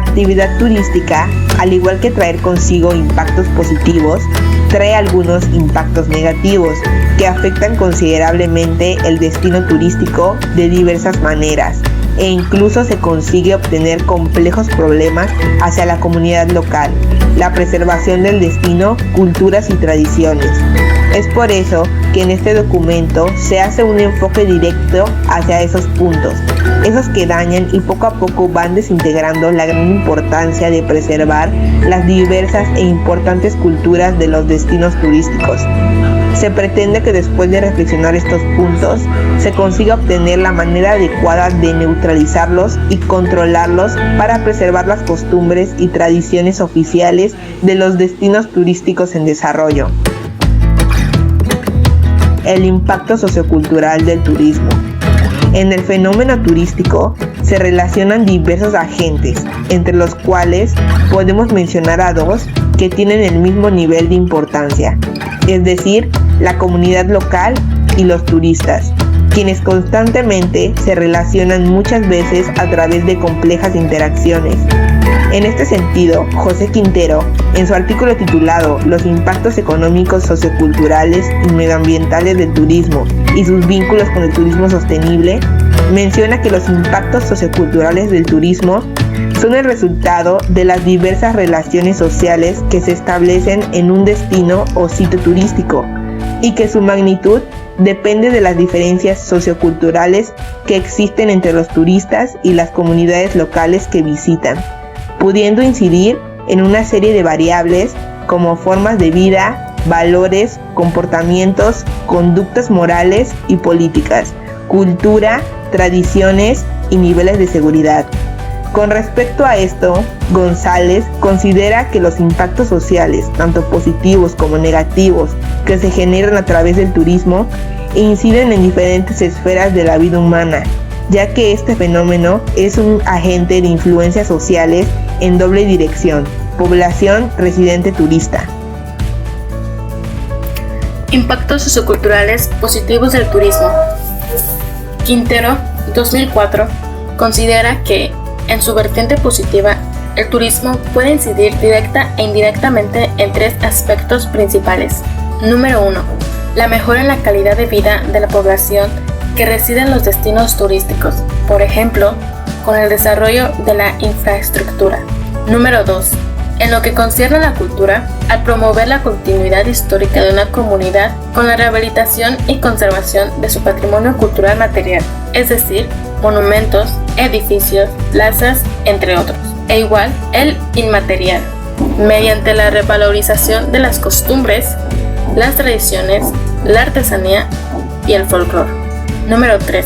actividad turística, al igual que traer consigo impactos positivos, trae algunos impactos negativos que afectan considerablemente el destino turístico de diversas maneras, e incluso se consigue obtener complejos problemas hacia la comunidad local, la preservación del destino, culturas y tradiciones. Es por eso que en este documento se hace un enfoque directo hacia esos puntos, esos que dañan y poco a poco van desintegrando la gran importancia de preservar las diversas e importantes culturas de los destinos turísticos. Se pretende que después de reflexionar estos puntos, se consiga obtener la manera adecuada de neutralizarlos y controlarlos para preservar las costumbres y tradiciones oficiales de los destinos turísticos en desarrollo. El impacto sociocultural del turismo. En el fenómeno turístico se relacionan diversos agentes, entre los cuales podemos mencionar a dos que tienen el mismo nivel de importancia, es decir, la comunidad local y los turistas, quienes constantemente se relacionan muchas veces a través de complejas interacciones. En este sentido, José Quintero, en su artículo titulado Los impactos económicos, socioculturales y medioambientales del turismo y sus vínculos con el turismo sostenible, menciona que los impactos socioculturales del turismo son el resultado de las diversas relaciones sociales que se establecen en un destino o sitio turístico, y que su magnitud depende de las diferencias socioculturales que existen entre los turistas y las comunidades locales que visitan, pudiendo incidir en una serie de variables como formas de vida, valores, comportamientos, conductas morales y políticas, cultura, tradiciones y niveles de seguridad. Con respecto a esto, González considera que los impactos sociales, tanto positivos como negativos, que se generan a través del turismo, inciden en diferentes esferas de la vida humana, ya que este fenómeno es un agente de influencias sociales en doble dirección: población residente turista. Impactos socioculturales positivos del turismo. Quintero, 2004, considera que, en su vertiente positiva, el turismo puede incidir directa e indirectamente en tres aspectos principales. Número 1. La mejora en la calidad de vida de la población que reside en los destinos turísticos, por ejemplo, con el desarrollo de la infraestructura. Número 2. En lo que concierne a la cultura, al promover la continuidad histórica de una comunidad con la rehabilitación y conservación de su patrimonio cultural material, es decir, monumentos, edificios, plazas, entre otros, e igual el inmaterial, mediante la revalorización de las costumbres, las tradiciones, la artesanía y el folclore. Número 3.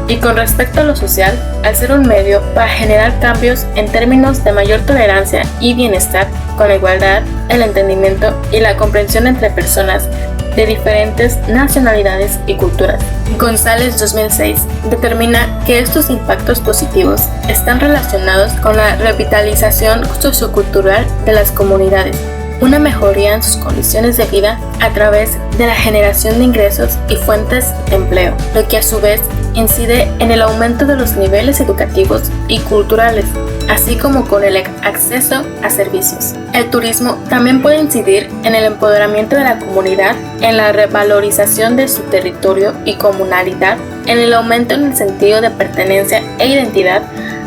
Y con respecto a lo social, al ser un medio para generar cambios en términos de mayor tolerancia y bienestar, con la igualdad, el entendimiento y la comprensión entre personas de diferentes nacionalidades y culturas. González, 2006, determina que estos impactos positivos están relacionados con la revitalización sociocultural de las comunidades, una mejoría en sus condiciones de vida a través de la generación de ingresos y fuentes de empleo, lo que a su vez incide en el aumento de los niveles educativos y culturales, así como con el acceso a servicios. El turismo también puede incidir en el empoderamiento de la comunidad, en la revalorización de su territorio y comunalidad, en el aumento en el sentido de pertenencia e identidad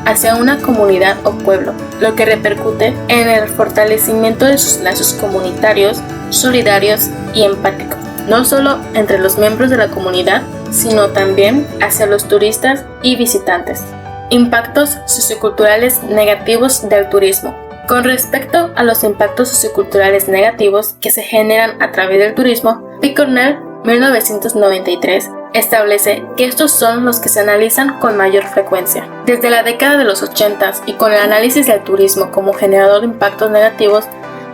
hacia una comunidad o pueblo, lo que repercute en el fortalecimiento de sus lazos comunitarios, solidarios y empáticos, no solo entre los miembros de la comunidad, sino también hacia los turistas y visitantes. Impactos socioculturales negativos del turismo. Con respecto a los impactos socioculturales negativos que se generan a través del turismo, Picornell, 1993, establece que estos son los que se analizan con mayor frecuencia. Desde la década de los 80 y con el análisis del turismo como generador de impactos negativos,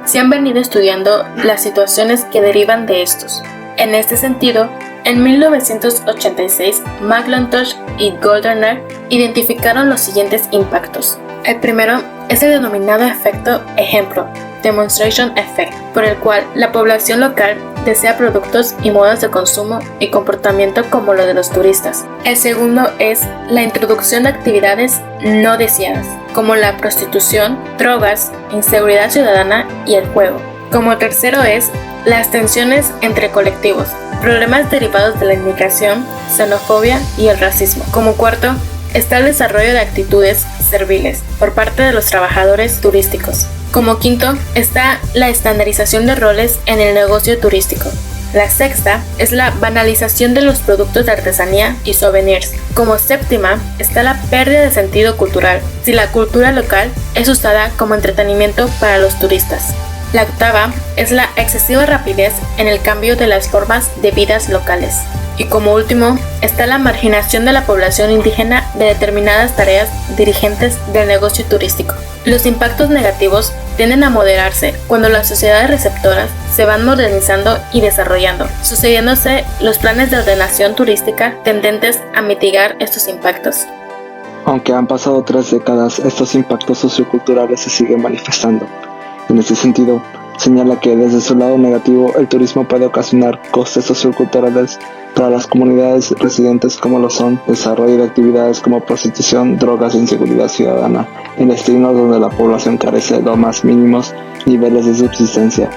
se han venido estudiando las situaciones que derivan de estos. En este sentido, en 1986, McIntosh y Goldner identificaron los siguientes impactos. El primero es el denominado efecto ejemplo, Demonstration Effect, por el cual la población local desea productos y modos de consumo y comportamiento como lo de los turistas. El segundo es la introducción de actividades no deseadas, como la prostitución, drogas, inseguridad ciudadana y el juego. Como tercero es las tensiones entre colectivos, problemas derivados de la inmigración, xenofobia y el racismo. Como cuarto está el desarrollo de actitudes serviles por parte de los trabajadores turísticos. Como quinto está la estandarización de roles en el negocio turístico. La sexta es la banalización de los productos de artesanía y souvenirs. Como séptima está la pérdida de sentido cultural, si la cultura local es usada como entretenimiento para los turistas. La octava es la excesiva rapidez en el cambio de las formas de vidas locales. Y como último está la marginación de la población indígena de determinadas tareas dirigentes del negocio turístico. Los impactos negativos tienden a moderarse cuando las sociedades receptoras se van modernizando y desarrollando, sucediéndose los planes de ordenación turística tendentes a mitigar estos impactos. Aunque han pasado 3 décadas, estos impactos socioculturales se siguen manifestando. En este sentido, señala que desde su lado negativo, el turismo puede ocasionar costes socioculturales para las comunidades residentes, como lo son desarrollo de actividades como prostitución, drogas e inseguridad ciudadana, en destinos donde la población carece de los más mínimos niveles de subsistencia,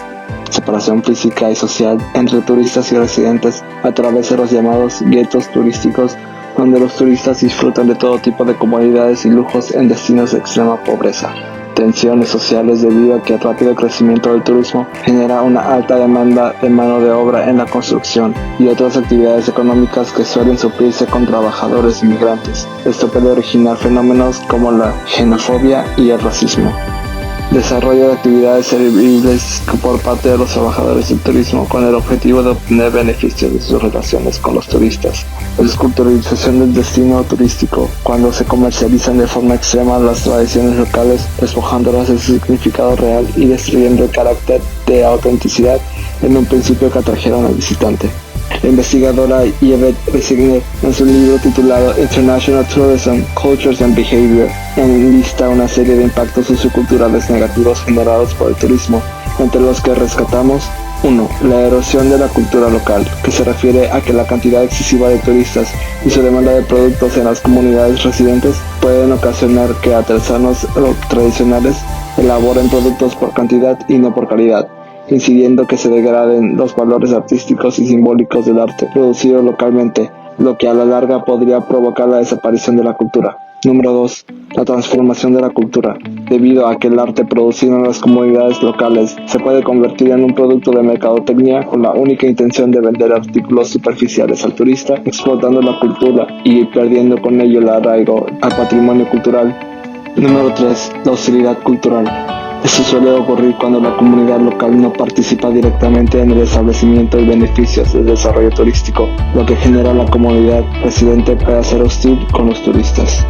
separación física y social entre turistas y residentes a través de los llamados guetos turísticos, donde los turistas disfrutan de todo tipo de comodidades y lujos en destinos de extrema pobreza. Tensiones sociales debido a que el rápido crecimiento del turismo genera una alta demanda de mano de obra en la construcción y otras actividades económicas que suelen suplirse con trabajadores inmigrantes. Esto puede originar fenómenos como la xenofobia y el racismo. Desarrollo de actividades serviles por parte de los trabajadores del turismo con el objetivo de obtener beneficios de sus relaciones con los turistas. Desculturalización del destino turístico, cuando se comercializan de forma extrema las tradiciones locales, despojándolas de su significado real y destruyendo el carácter de autenticidad en un principio que atrajeron al visitante. La investigadora Yvette Resigner, en su libro titulado International Tourism, Cultures and Behavior, enlista una serie de impactos socioculturales negativos generados por el turismo, entre los que rescatamos 1. La erosión de la cultura local, que se refiere a que la cantidad excesiva de turistas y su demanda de productos en las comunidades residentes pueden ocasionar que artesanos tradicionales elaboren productos por cantidad y no por calidad, incidiendo que se degraden los valores artísticos y simbólicos del arte producido localmente, lo que a la larga podría provocar la desaparición de la cultura. Número 2. La transformación de la cultura. Debido a que el arte producido en las comunidades locales se puede convertir en un producto de mercadotecnia con la única intención de vender artículos superficiales al turista, explotando la cultura y perdiendo con ello el arraigo al patrimonio cultural. Número 3. La hostilidad cultural. Esto suele ocurrir cuando la comunidad local no participa directamente en el establecimiento y beneficios del desarrollo turístico, lo que genera la comunidad residente puede ser hostil con los turistas.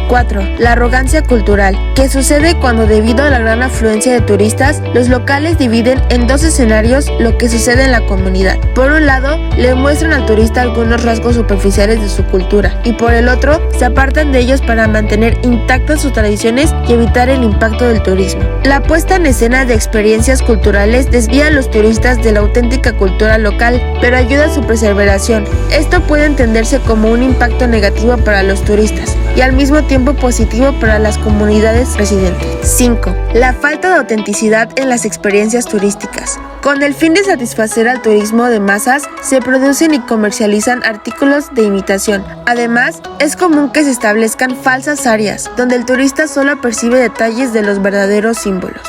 4. La arrogancia cultural, que sucede cuando debido a la gran afluencia de turistas, los locales dividen en 2 escenarios lo que sucede en la comunidad. Por un lado, le muestran al turista algunos rasgos superficiales de su cultura, y por el otro, se apartan de ellos para mantener intactas sus tradiciones y evitar el impacto del turismo. La puesta en escena de experiencias culturales desvía a los turistas de la auténtica cultura local, pero ayuda a su preservación. Esto puede entenderse como un impacto negativo para los turistas, y al mismo tiempo positivo para las comunidades residentes. 5. La falta de autenticidad en las experiencias turísticas. Con el fin de satisfacer al turismo de masas, se producen y comercializan artículos de imitación. Además, es común que se establezcan falsas áreas, donde el turista solo percibe detalles de los verdaderos símbolos.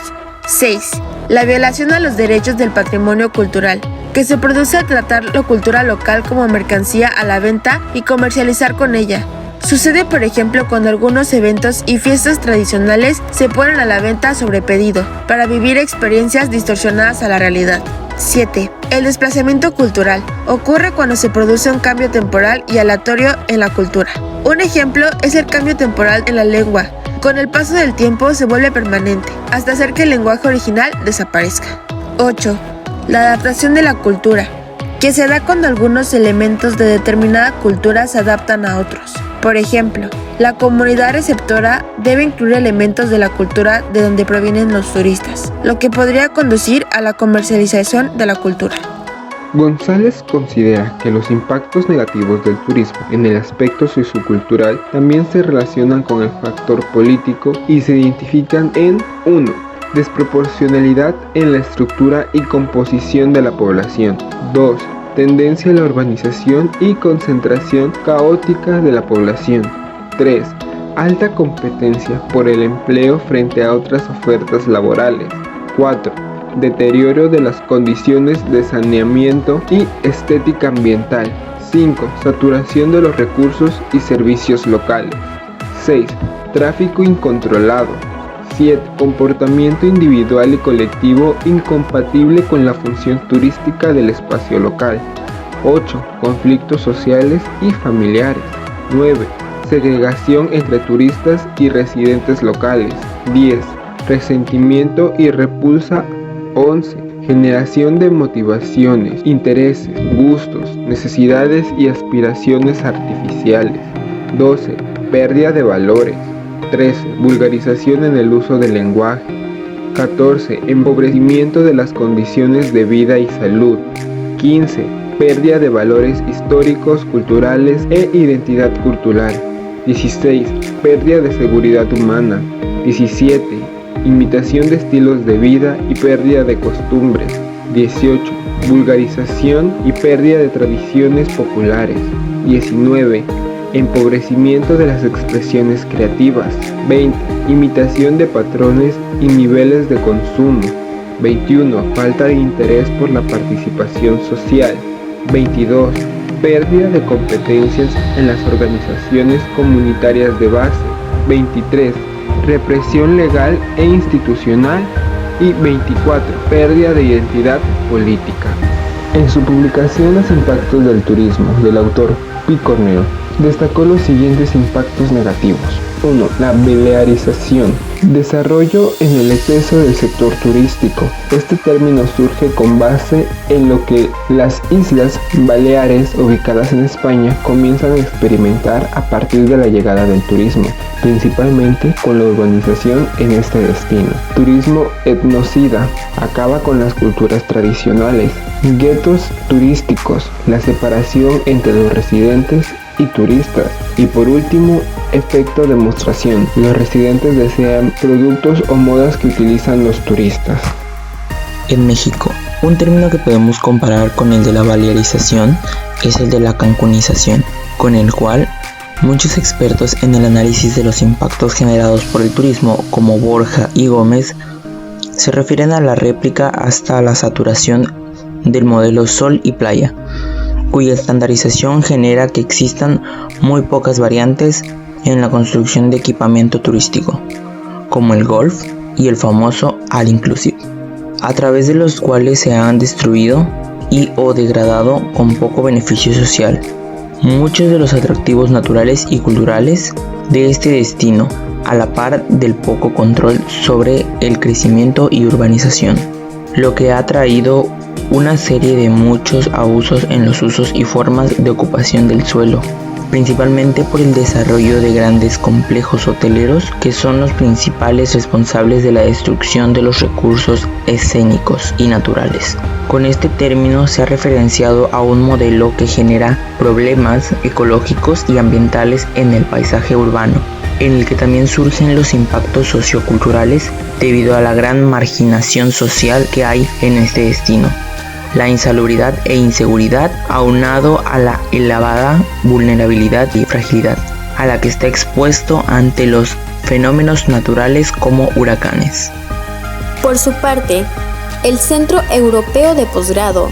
6. La violación a los derechos del patrimonio cultural, que se produce al tratar la cultura local como mercancía a la venta y comercializar con ella. Sucede, por ejemplo, cuando algunos eventos y fiestas tradicionales se ponen a la venta sobre pedido, para vivir experiencias distorsionadas a la realidad. 7. El desplazamiento cultural. Ocurre cuando se produce un cambio temporal y aleatorio en la cultura. Un ejemplo es el cambio temporal en la lengua. Con el paso del tiempo se vuelve permanente, hasta hacer que el lenguaje original desaparezca. 8. La adaptación de la cultura, que se da cuando algunos elementos de determinada cultura se adaptan a otros. Por ejemplo, la comunidad receptora debe incluir elementos de la cultura de donde provienen los turistas, lo que podría conducir a la comercialización de la cultura. González considera que los impactos negativos del turismo en el aspecto sociocultural también se relacionan con el factor político y se identifican en 1. Desproporcionalidad en la estructura y composición de la población. 2. Tendencia a la urbanización y concentración caótica de la población. 3. Alta competencia por el empleo frente a otras ofertas laborales. 4. Deterioro de las condiciones de saneamiento y estética ambiental. 5. Saturación de los recursos y servicios locales. 6. Tráfico incontrolado. 7. Comportamiento individual y colectivo incompatible con la función turística del espacio local. 8. Conflictos sociales y familiares. 9. Segregación entre turistas y residentes locales. 10. Resentimiento y repulsa. 11. Generación de motivaciones, intereses, gustos, necesidades y aspiraciones artificiales. 12. Pérdida de valores. 13. Vulgarización en el uso del lenguaje. 14. Empobrecimiento de las condiciones de vida y salud. 15. Pérdida de valores históricos, culturales e identidad cultural. 16. Pérdida de seguridad humana. 17. Imitación de estilos de vida y pérdida de costumbres. 18. Vulgarización y pérdida de tradiciones populares. 19. Empobrecimiento de las expresiones creativas. 20. Imitación de patrones y niveles de consumo. 21. Falta de interés por la participación social. 22. Pérdida de competencias en las organizaciones comunitarias de base. 23. Represión legal e institucional. Y 24. Pérdida de identidad política. En su publicación Los impactos del turismo, del autor Picornell, destacó los siguientes impactos negativos. 1. La balearización. Desarrollo en el exceso del sector turístico. Este término surge con base en lo que las Islas Baleares, ubicadas en España, comienzan a experimentar a partir de la llegada del turismo, principalmente con la urbanización en este destino. Turismo etnocida. Acaba con las culturas tradicionales. Guetos turísticos. La separación entre los residentes y turistas. Y por último, efecto demostración. Los residentes desean productos o modas que utilizan los turistas. En México, un término que podemos comparar con el de la balearización es el de la cancunización, con el cual muchos expertos en el análisis de los impactos generados por el turismo, como Borja y Gómez, se refieren a la réplica hasta la saturación del modelo sol y playa, cuya estandarización genera que existan muy pocas variantes en la construcción de equipamiento turístico, como el golf y el famoso all inclusive, a través de los cuales se han destruido y o degradado con poco beneficio social muchos de los atractivos naturales y culturales de este destino, a la par del poco control sobre el crecimiento y urbanización, lo que ha traído una serie de muchos abusos en los usos y formas de ocupación del suelo, principalmente por el desarrollo de grandes complejos hoteleros que son los principales responsables de la destrucción de los recursos escénicos y naturales. Con este término se ha referenciado a un modelo que genera problemas ecológicos y ambientales en el paisaje urbano, en el que también surgen los impactos socioculturales debido a la gran marginación social que hay en este destino, la insalubridad e inseguridad aunado a la elevada vulnerabilidad y fragilidad a la que está expuesto ante los fenómenos naturales como huracanes. Por su parte, el Centro Europeo de Posgrado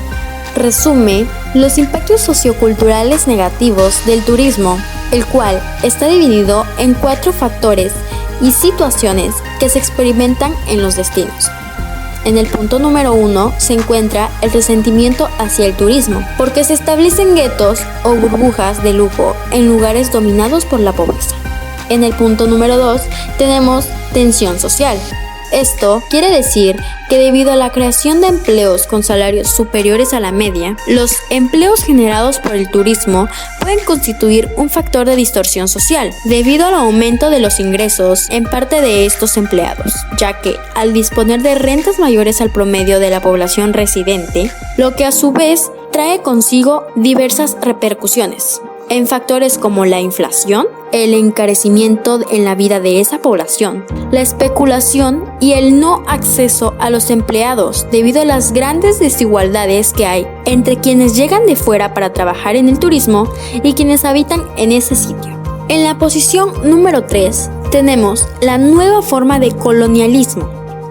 resume los impactos socioculturales negativos del turismo, el cual está dividido en 4 factores y situaciones que se experimentan en los destinos. En el punto número 1 se encuentra el resentimiento hacia el turismo, porque se establecen guetos o burbujas de lujo en lugares dominados por la pobreza. En el punto número 2 tenemos tensión social. Esto quiere decir que debido a la creación de empleos con salarios superiores a la media, los empleos generados por el turismo pueden constituir un factor de distorsión social, debido al aumento de los ingresos en parte de estos empleados, ya que al disponer de rentas mayores al promedio de la población residente, lo que a su vez trae trae consigo diversas repercusiones en factores como la inflación, el encarecimiento en la vida de esa población, la especulación y el no acceso a los empleados debido a las grandes desigualdades que hay entre quienes llegan de fuera para trabajar en el turismo y quienes habitan en ese sitio. En la posición número 3 tenemos la nueva forma de colonialismo.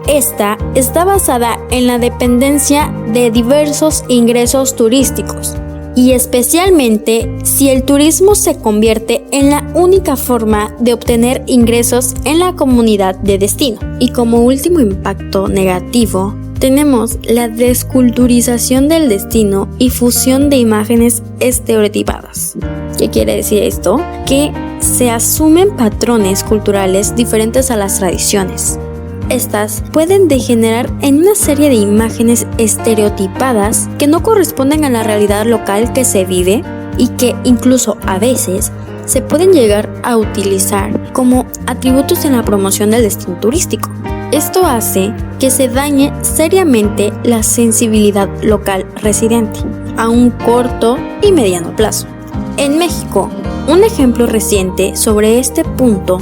Esta está basada en la dependencia de diversos ingresos turísticos, y especialmente si el turismo se convierte en la única forma de obtener ingresos en la comunidad de destino. Y como último impacto negativo, tenemos la desculturización del destino y fusión de imágenes estereotipadas. ¿Qué quiere decir esto? Que se asumen patrones culturales diferentes a las tradiciones. Estas pueden degenerar en una serie de imágenes estereotipadas que no corresponden a la realidad local que se vive y que incluso a veces se pueden llegar a utilizar como atributos en la promoción del destino turístico. Esto hace que se dañe seriamente la sensibilidad local residente a un corto y mediano plazo. En México, un ejemplo reciente sobre este punto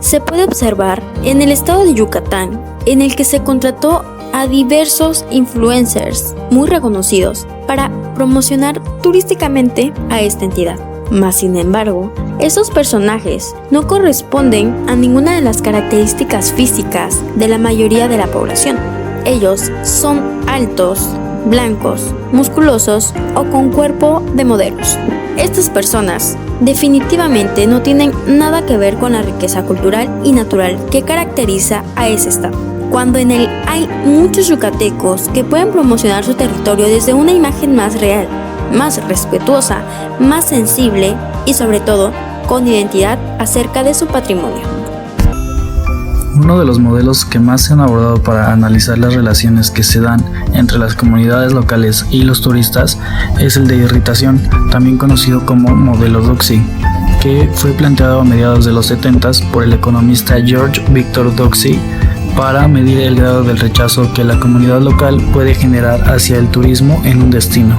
se puede observar en el estado de Yucatán, en el que se contrató a diversos influencers muy reconocidos para promocionar turísticamente a esta entidad. Mas, sin embargo, esos personajes no corresponden a ninguna de las características físicas de la mayoría de la población. Ellos son altos, blancos, musculosos o con cuerpo de modelos. Estas personas definitivamente no tienen nada que ver con la riqueza cultural y natural que caracteriza a ese estado, cuando en él hay muchos yucatecos que pueden promocionar su territorio desde una imagen más real, más respetuosa, más sensible y sobre todo con identidad acerca de su patrimonio. Uno de los modelos que más se han abordado para analizar las relaciones que se dan entre las comunidades locales y los turistas es el de irritación, también conocido como modelo Doxy, que fue planteado a mediados de los 70s por el economista George Victor Doxy para medir el grado del rechazo que la comunidad local puede generar hacia el turismo en un destino.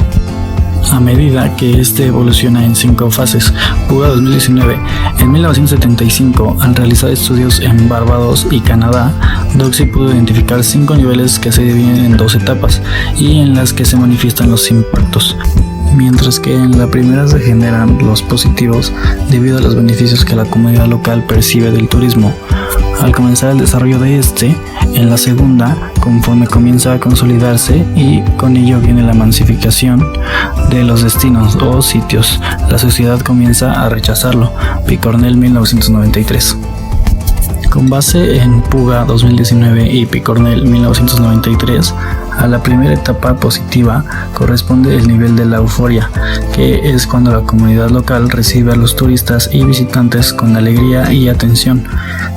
A medida que este evoluciona en 5 fases. Puga 2019. En 1975, al realizar estudios en Barbados y Canadá, Doxy pudo identificar 5 niveles que se dividen en 2 etapas y en las que se manifiestan los impactos. Mientras que en la primera se generan los positivos debido a los beneficios que la comunidad local percibe del turismo. Al comenzar el desarrollo de este, en la segunda, conforme comienza a consolidarse y con ello viene la masificación de los destinos o sitios, la sociedad comienza a rechazarlo. Picornell 1993. Con base en Puga 2019 y Picornell 1993, a la primera etapa positiva corresponde el nivel de la euforia, que es cuando la comunidad local recibe a los turistas y visitantes con alegría y atención,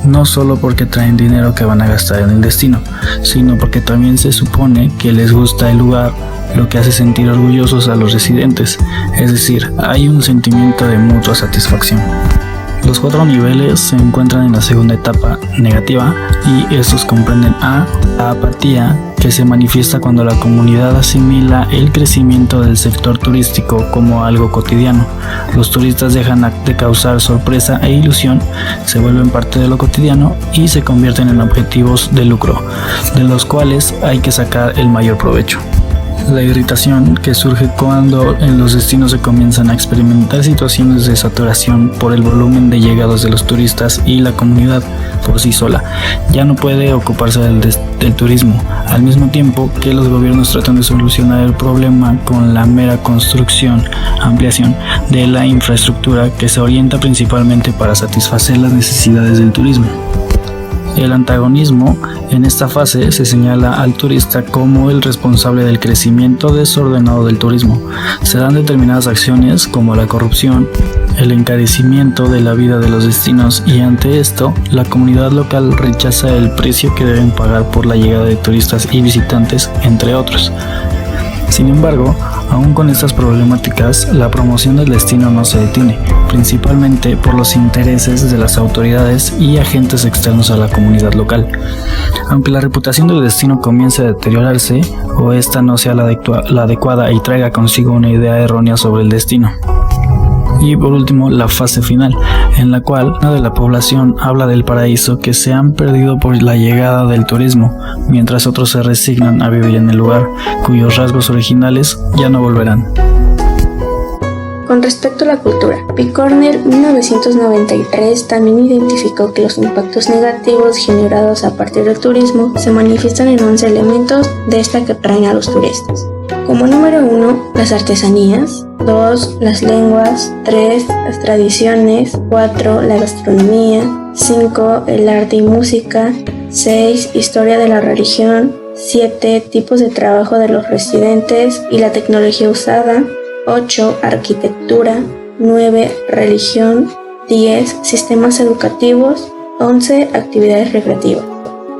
no solo porque traen dinero que van a gastar en el destino, sino porque también se supone que les gusta el lugar, lo que hace sentir orgullosos a los residentes, es decir, hay un sentimiento de mutua satisfacción. Los 4 niveles se encuentran en la segunda etapa negativa y estos comprenden a la apatía, que se manifiesta cuando la comunidad asimila el crecimiento del sector turístico como algo cotidiano. Los turistas dejan de causar sorpresa e ilusión, se vuelven parte de lo cotidiano y se convierten en objetivos de lucro, de los cuales hay que sacar el mayor provecho. La irritación, que surge cuando en los destinos se comienzan a experimentar situaciones de saturación por el volumen de llegados de los turistas y la comunidad por sí sola ya no puede ocuparse del turismo, al mismo tiempo que los gobiernos tratan de solucionar el problema con la mera construcción, ampliación de la infraestructura que se orienta principalmente para satisfacer las necesidades del turismo. El antagonismo en esta fase se señala al turista como el responsable del crecimiento desordenado del turismo. Se dan determinadas acciones como la corrupción, el encarecimiento de la vida de los destinos y ante esto la comunidad local rechaza el precio que deben pagar por la llegada de turistas y visitantes, entre otros. Sin embargo, Aún con estas problemáticas, la promoción del destino no se detiene, principalmente por los intereses de las autoridades y agentes externos a la comunidad local. Aunque la reputación del destino comience a deteriorarse o esta no sea la adecuada y traiga consigo una idea errónea sobre el destino. Y por último, la fase final, en la cual una de la población habla del paraíso que se han perdido por la llegada del turismo, mientras otros se resignan a vivir en el lugar, cuyos rasgos originales ya no volverán. Con respecto a la cultura, Picornell 1993 también identificó que los impactos negativos generados a partir del turismo se manifiestan en 11 elementos de esta que atraen a los turistas. Como número 1, las artesanías, 2, las lenguas, 3, las tradiciones, 4, la gastronomía, 5, el arte y música, 6, historia de la religión, 7, tipos de trabajo de los residentes y la tecnología usada, 8, arquitectura, 9, religión, 10, sistemas educativos, 11, actividades recreativas.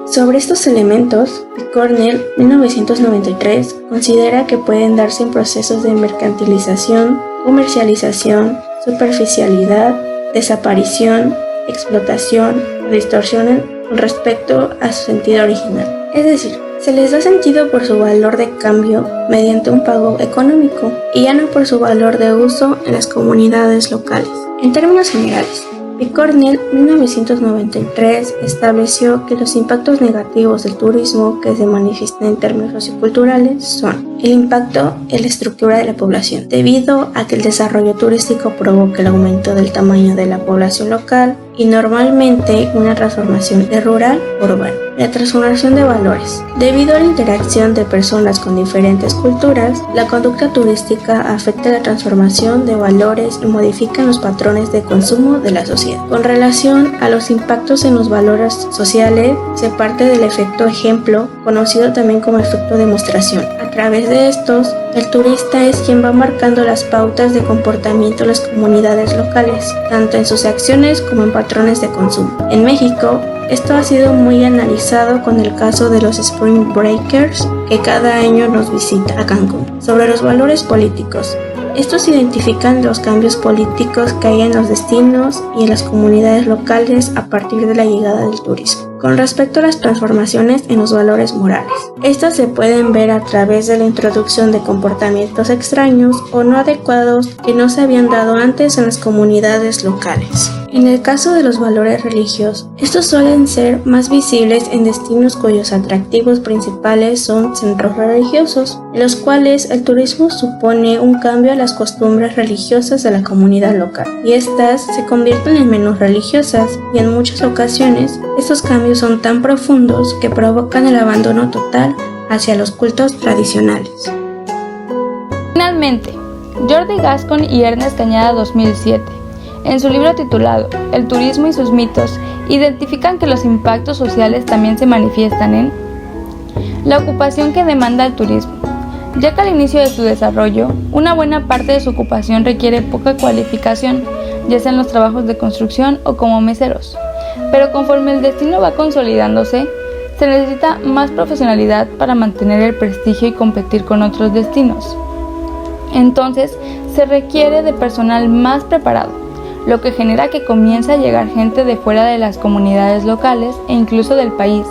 Sobre estos elementos, Picornell 1993 considera que pueden darse en procesos de mercantilización, comercialización, superficialidad, desaparición, explotación, distorsión respecto a su sentido original. Es decir, se les da sentido por su valor de cambio mediante un pago económico y ya no por su valor de uso en las comunidades locales. En términos generales, Picornell 1993 estableció que los impactos negativos del turismo que se manifiestan en términos socioculturales son el impacto en la estructura de la población, debido a que el desarrollo turístico provoca el aumento del tamaño de la población local y normalmente una transformación de rural a urbano. La transformación de valores. Debido a la interacción de personas con diferentes culturas, la conducta turística afecta la transformación de valores y modifica los patrones de consumo de la sociedad. Con relación a los impactos en los valores sociales, se parte del efecto ejemplo, conocido también como efecto demostración. A través de estos, el turista es quien va marcando las pautas de comportamiento de las comunidades locales, tanto en sus acciones como en patrones de consumo. En México, esto ha sido muy analizado con el caso de los Spring Breakers que cada año nos visita a Cancún. Sobre los valores políticos, estos identifican los cambios políticos que hay en los destinos y en las comunidades locales a partir de la llegada del turismo. Con respecto a las transformaciones en los valores morales, estas se pueden ver a través de la introducción de comportamientos extraños o no adecuados que no se habían dado antes en las comunidades locales. En el caso de los valores religiosos, estos suelen ser más visibles en destinos cuyos atractivos principales son centros religiosos, en los cuales el turismo supone un cambio a las costumbres religiosas de la comunidad local, y estas se convierten en menos religiosas, y en muchas ocasiones estos cambios son tan profundos que provocan el abandono total hacia los cultos tradicionales. Finalmente, Jordi Gascon y Ernest Cañada 2007, en su libro titulado El turismo y sus mitos, identifican que los impactos sociales también se manifiestan en la ocupación que demanda el turismo, ya que al inicio de su desarrollo, una buena parte de su ocupación requiere poca cualificación, ya sea en los trabajos de construcción o como meseros. Pero conforme el destino va consolidándose, se necesita más profesionalidad para mantener el prestigio y competir con otros destinos. Entonces, se requiere de personal más preparado, lo que genera que comience a llegar gente de fuera de las comunidades locales e incluso del país,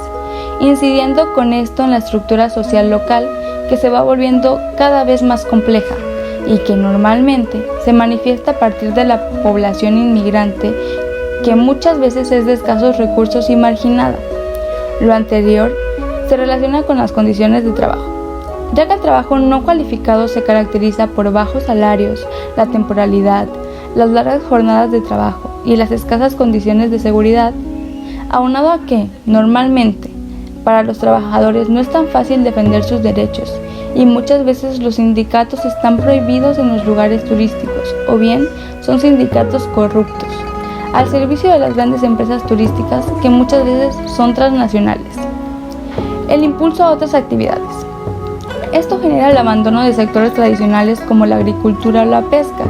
incidiendo con esto en la estructura social local que se va volviendo cada vez más compleja y que normalmente se manifiesta a partir de la población inmigrante que muchas veces es de escasos recursos y marginada. Lo anterior se relaciona con las condiciones de trabajo, ya que el trabajo no cualificado se caracteriza por bajos salarios, la temporalidad, las largas jornadas de trabajo y las escasas condiciones de seguridad, aunado a que, normalmente, para los trabajadores no es tan fácil defender sus derechos y muchas veces los sindicatos están prohibidos en los lugares turísticos o bien son sindicatos corruptos, al servicio de las grandes empresas turísticas que muchas veces son transnacionales. El impulso a otras actividades. Esto genera el abandono de sectores tradicionales como la agricultura o la pesca,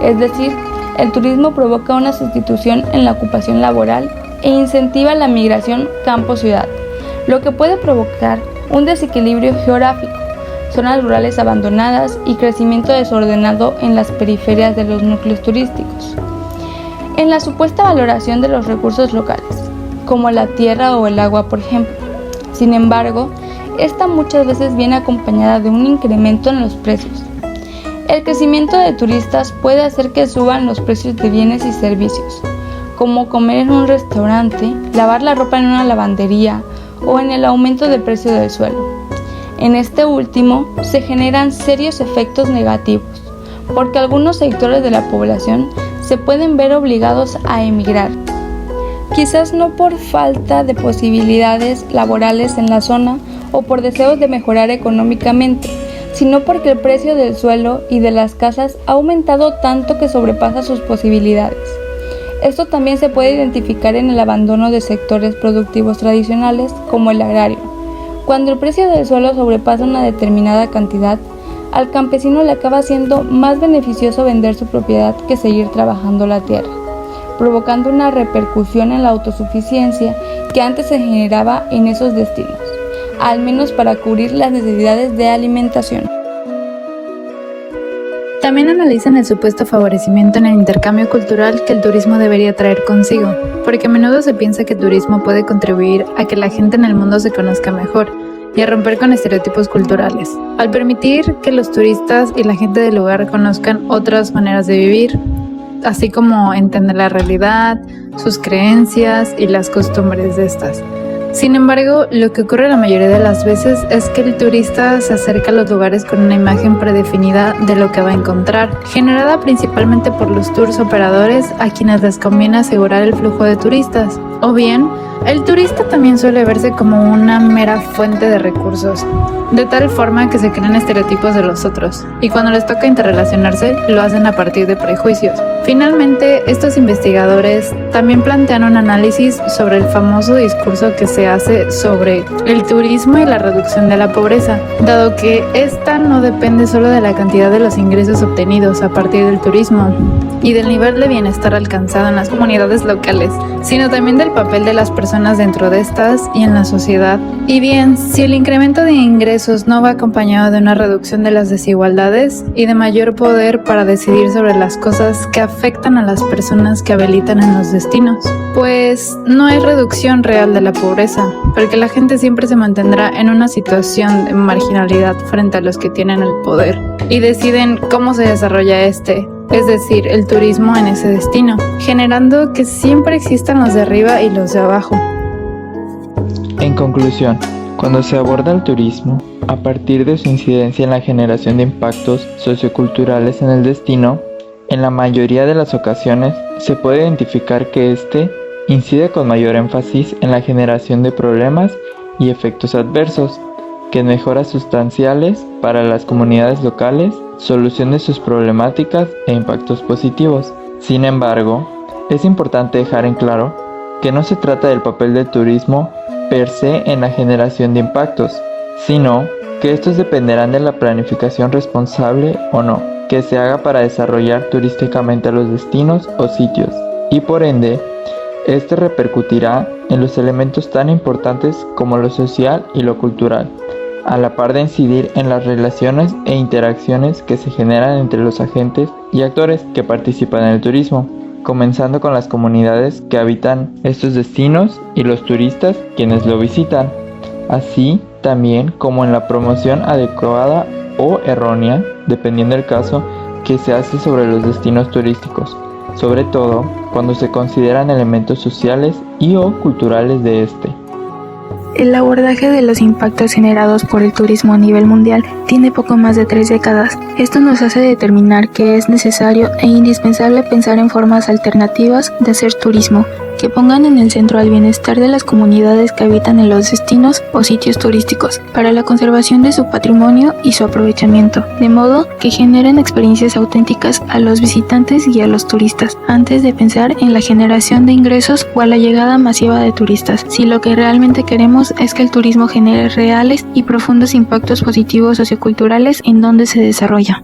es decir, el turismo provoca una sustitución en la ocupación laboral e incentiva la migración campo-ciudad, lo que puede provocar un desequilibrio geográfico, zonas rurales abandonadas y crecimiento desordenado en las periferias de los núcleos turísticos. En la supuesta valoración de los recursos locales, como la tierra o el agua, por ejemplo. Sin embargo, esta muchas veces viene acompañada de un incremento en los precios. El crecimiento de turistas puede hacer que suban los precios de bienes y servicios, como comer en un restaurante, lavar la ropa en una lavandería o en el aumento de precio del suelo. En este último se generan serios efectos negativos, porque algunos sectores de la población se pueden ver obligados a emigrar, quizás no por falta de posibilidades laborales en la zona o por deseos de mejorar económicamente, sino porque el precio del suelo y de las casas ha aumentado tanto que sobrepasa sus posibilidades. Esto también se puede identificar en el abandono de sectores productivos tradicionales como el agrario. Cuando el precio del suelo sobrepasa una determinada cantidad, al campesino le acaba siendo más beneficioso vender su propiedad que seguir trabajando la tierra, provocando una repercusión en la autosuficiencia que antes se generaba en esos destinos, al menos para cubrir las necesidades de alimentación. También analizan el supuesto favorecimiento en el intercambio cultural que el turismo debería traer consigo, porque a menudo se piensa que el turismo puede contribuir a que la gente en el mundo se conozca mejor y a romper con estereotipos culturales, al permitir que los turistas y la gente del lugar conozcan otras maneras de vivir, así como entender la realidad, sus creencias y las costumbres de estas. Sin embargo, lo que ocurre la mayoría de las veces es que el turista se acerca a los lugares con una imagen predefinida de lo que va a encontrar, generada principalmente por los tours operadores a quienes les conviene asegurar el flujo de turistas. O bien, el turista también suele verse como una mera fuente de recursos, de tal forma que se crean estereotipos de los otros, y cuando les toca interrelacionarse, lo hacen a partir de prejuicios. Finalmente, estos investigadores también plantean un análisis sobre el famoso discurso que se hace sobre el turismo y la reducción de la pobreza, dado que esta no depende solo de la cantidad de los ingresos obtenidos a partir del turismo y del nivel de bienestar alcanzado en las comunidades locales, sino también del papel de las personas dentro de estas y en la sociedad. Y bien, si el incremento de ingresos no va acompañado de una reducción de las desigualdades y de mayor poder para decidir sobre las cosas que afectan a las personas que habilitan en los destinos, pues no hay reducción real de la pobreza, porque la gente siempre se mantendrá en una situación de marginalidad frente a los que tienen el poder y deciden cómo se desarrolla este, es decir, el turismo en ese destino, generando que siempre existan los de arriba y los de abajo. En conclusión, cuando se aborda el turismo, a partir de su incidencia en la generación de impactos socioculturales en el destino, en la mayoría de las ocasiones se puede identificar que este incide con mayor énfasis en la generación de problemas y efectos adversos, que mejoras sustanciales para las comunidades locales, solución de sus problemáticas e impactos positivos. Sin embargo, es importante dejar en claro que no se trata del papel del turismo per se en la generación de impactos, sino que estos dependerán de la planificación responsable o no que se haga para desarrollar turísticamente los destinos o sitios, y por ende, este repercutirá en los elementos tan importantes como lo social y lo cultural, a la par de incidir en las relaciones e interacciones que se generan entre los agentes y actores que participan en el turismo, comenzando con las comunidades que habitan estos destinos y los turistas quienes lo visitan, así también como en la promoción adecuada o errónea, dependiendo del caso, que se hace sobre los destinos turísticos, sobre todo cuando se consideran elementos sociales y o culturales de este. El abordaje de los impactos generados por el turismo a nivel mundial tiene poco más de 3 décadas. Esto nos hace determinar que es necesario e indispensable pensar en formas alternativas de hacer turismo, que pongan en el centro al bienestar de las comunidades que habitan en los destinos o sitios turísticos, para la conservación de su patrimonio y su aprovechamiento, de modo que generen experiencias auténticas a los visitantes y a los turistas, antes de pensar en la generación de ingresos o a la llegada masiva de turistas, si lo que realmente queremos es que el turismo genere reales y profundos impactos positivos socioculturales en donde se desarrolla.